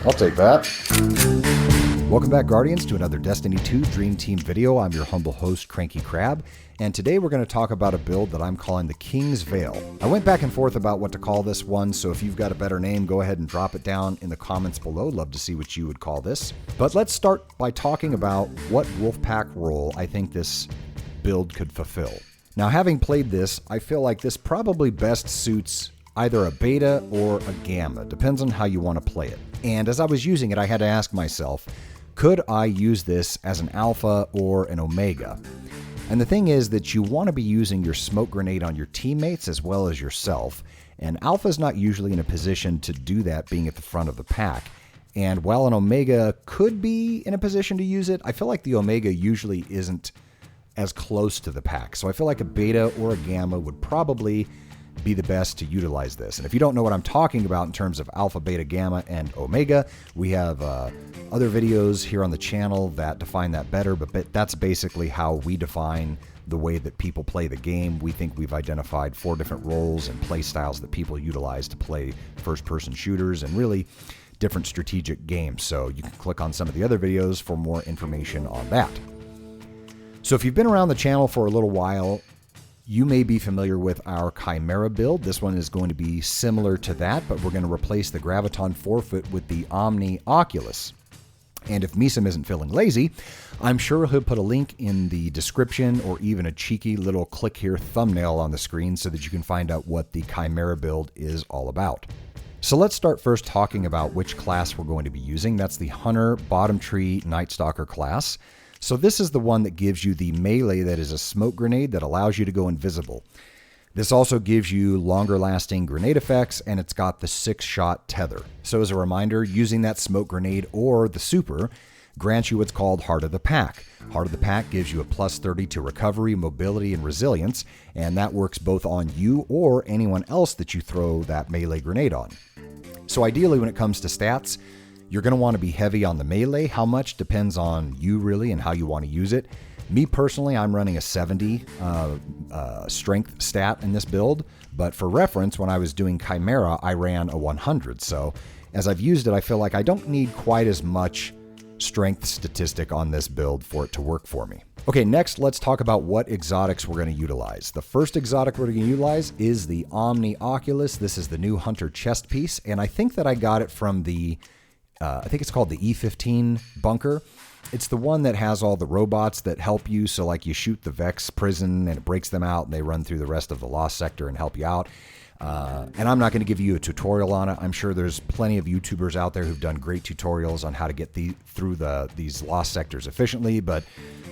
I'll take that. Welcome back, Guardians, to another Destiny 2 Dream Team video. I'm your humble host, Cranky Crab, and today we're going to talk about a build that I'm calling the King's Veil. I went back and forth about what to call this one, so if you've got a better name, go ahead and drop it down in the comments below. Love to see what you would call this. But let's start by talking about what Wolfpack role I think this build could fulfill. Now, having played this, I feel like this probably best suits either a beta or a gamma. Depends on how you want to play it. And as I was using it, I had to ask myself, could I use this as an alpha or an omega? And the thing is that you want to be using your smoke grenade on your teammates as well as yourself. And alpha is not usually in a position to do that, being at the front of the pack. And while an omega could be in a position to use it, I feel like the omega usually isn't as close to the pack. So I feel like a beta or a gamma would probably be the best to utilize this. And if you don't know what I'm talking about in terms of alpha, beta, gamma, and omega, we have other videos here on the channel that define that better, but that's basically how we define the way that people play the game. We think we've identified 4 different roles and play styles that people utilize to play first-person shooters and really different strategic games. So you can click on some of the other videos for more information on that. So if you've been around the channel for a little while, you may be familiar with our Chimera build. This one is going to be similar to that, but we're going to replace the Graviton forefoot with the Omnioculus. And if Misam isn't feeling lazy, I'm sure he'll put a link in the description or even a cheeky little click here thumbnail on the screen so that you can find out what the Chimera build is all about. So let's start first talking about which class we're going to be using. That's the Hunter Bottom Tree Nightstalker class. So this is the one that gives you the melee that is a smoke grenade that allows you to go invisible. This also gives you longer lasting grenade effects, and it's got the 6-shot tether. So as a reminder, using that smoke grenade or the super grants you what's called Heart of the Pack. Heart of the Pack gives you a plus 30 to recovery, mobility, and resilience, and that works both on you or anyone else that you throw that melee grenade on. So ideally, when it comes to stats, you're going to want to be heavy on the melee. How much depends on you really and how you want to use it. Me personally, I'm running a 70 strength stat in this build, but for reference, when I was doing Chimera, I ran a 100. So as I've used it, I feel like I don't need quite as much strength statistic on this build for it to work for me. Okay, next let's talk about what exotics we're going to utilize. The first exotic we're going to utilize is the Omnioculus. This is the new Hunter chest piece, and I think that I got it from the I think it's called the E15 bunker. It's the one that has all the robots that help you. So like you shoot the Vex prison and it breaks them out and they run through the rest of the Lost Sector and help you out. And I'm not going to give you a tutorial on it. I'm sure there's plenty of YouTubers out there who've done great tutorials on how to get through these Lost Sectors efficiently. But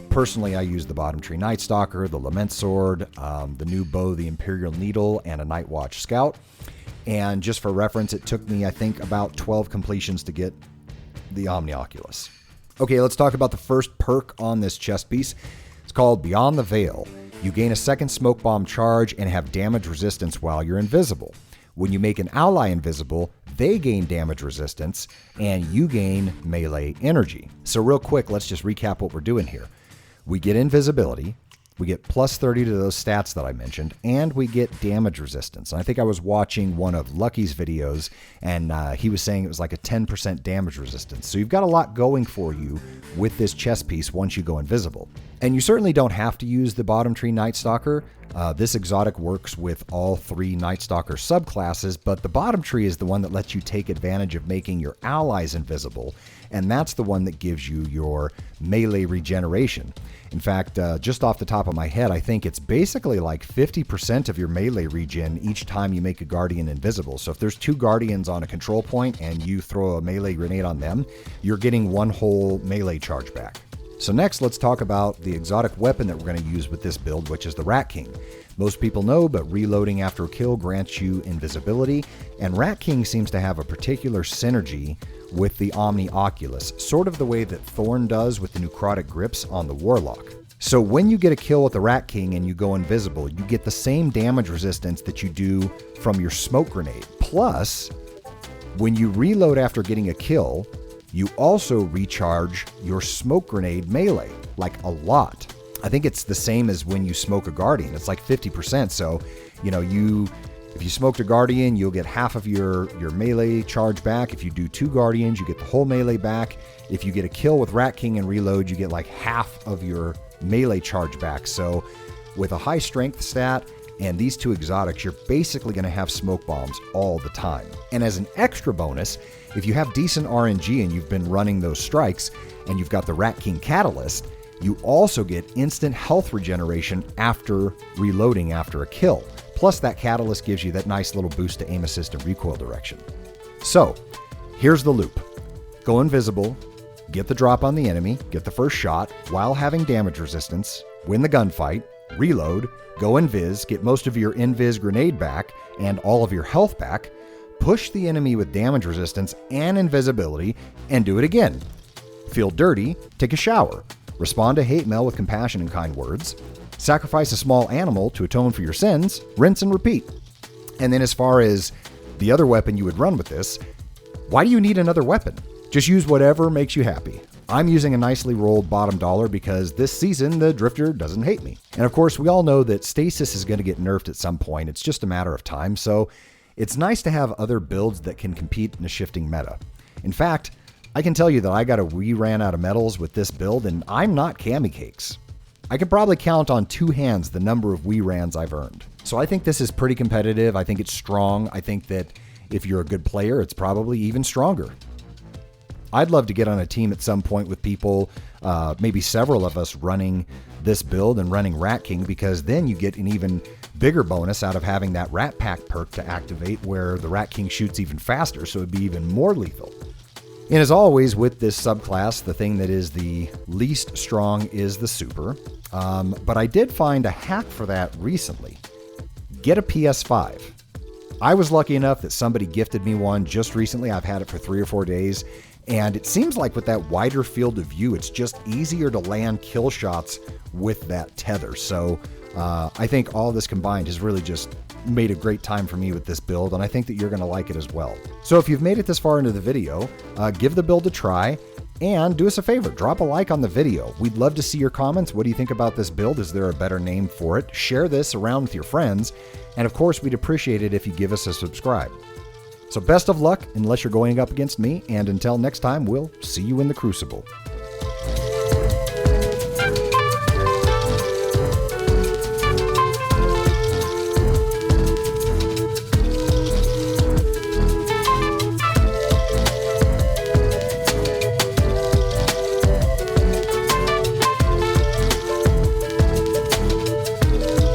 personally, I use the Bottom Tree Nightstalker, the Lament Sword, the new bow, the Imperial Needle, and a Night Watch Scout. And just for reference, it took me, I think, about 12 completions to get the Omnioculus. Okay, let's talk about the first perk on this chest piece. It's called Beyond the Veil. You gain a second smoke bomb charge and have damage resistance while you're invisible. When you make an ally invisible, they gain damage resistance and you gain melee energy. So real quick, let's just recap what we're doing here. We get invisibility. We get plus 30 to those stats that I mentioned, and we get damage resistance. And I think I was watching one of Lucky's videos, and he was saying it was like a 10% damage resistance. So you've got a lot going for you with this chest piece once you go invisible. And you certainly don't have to use the Bottom Tree Nightstalker. This exotic works with all 3 Nightstalker subclasses, but the Bottom Tree is the one that lets you take advantage of making your allies invisible, and that's the one that gives you your melee regeneration. In fact, just off the top of my head, I think it's basically like 50% of your melee regen each time you make a Guardian invisible. So if there's 2 Guardians on a control point and you throw a melee grenade on them, you're getting 1 whole melee charge back. So next, let's talk about the exotic weapon that we're going to use with this build, which is the Rat King. Most people know, but reloading after a kill grants you invisibility, and Rat King seems to have a particular synergy with the Omnioculus, sort of the way that Thorn does with the necrotic grips on the Warlock. So when you get a kill with the Rat King and you go invisible, you get the same damage resistance that you do from your smoke grenade. Plus, when you reload after getting a kill, you also recharge your smoke grenade melee, like a lot. I think it's the same as when you smoke a Guardian. It's like 50%. So, you If you smoked a Guardian, you'll get half of your melee charge back. If you do 2 Guardians, you get the whole melee back. If you get a kill with Rat King and reload, you get like half of your melee charge back. So with a high strength stat and these 2 exotics, you're basically going to have smoke bombs all the time. And as an extra bonus, if you have decent RNG and you've been running those strikes and you've got the Rat King Catalyst, you also get instant health regeneration after reloading after a kill. Plus, that catalyst gives you that nice little boost to aim assist and recoil direction. So, here's the loop. Go invisible, get the drop on the enemy, get the first shot while having damage resistance, win the gunfight, reload, go invis, get most of your invis grenade back and all of your health back, push the enemy with damage resistance and invisibility, and do it again. Feel dirty, take a shower. Respond to hate mail with compassion and kind words. Sacrifice a small animal to atone for your sins, rinse and repeat. And then as far as the other weapon you would run with this, why do you need another weapon? Just use whatever makes you happy. I'm using a nicely rolled bottom dollar because this season the Drifter doesn't hate me. And of course we all know that stasis is going to get nerfed at some point. It's just a matter of time. So it's nice to have other builds that can compete in a shifting meta. In fact, I can tell you that I got a wee ran out of medals with this build and I'm not Cammy Cakes. I could probably count on 2 hands the number of wee rans I've earned. So I think this is pretty competitive. I think it's strong. I think that if you're a good player, it's probably even stronger. I'd love to get on a team at some point with people, maybe several of us running this build and running Rat King, because then you get an even bigger bonus out of having that Rat Pack perk to activate where the Rat King shoots even faster, so it'd be even more lethal. And as always with this subclass, the thing that is the least strong is the super. But I did find a hack for that recently. Get a PS5. I was lucky enough that somebody gifted me one just recently. I've had it for 3 or 4 days. And it seems like with that wider field of view, it's just easier to land kill shots with that tether. So I think all this combined has really just made a great time for me with this build, and I think that you're going to like it as well. So if you've made it this far into the video, give the build a try, and do us a favor, drop a like on the video. We'd love to see your comments. What do you think about this build? Is there a better name for it? Share this around with your friends, and of course, we'd appreciate it if you give us a subscribe. So best of luck, unless you're going up against me, and until next time, we'll see you in the Crucible.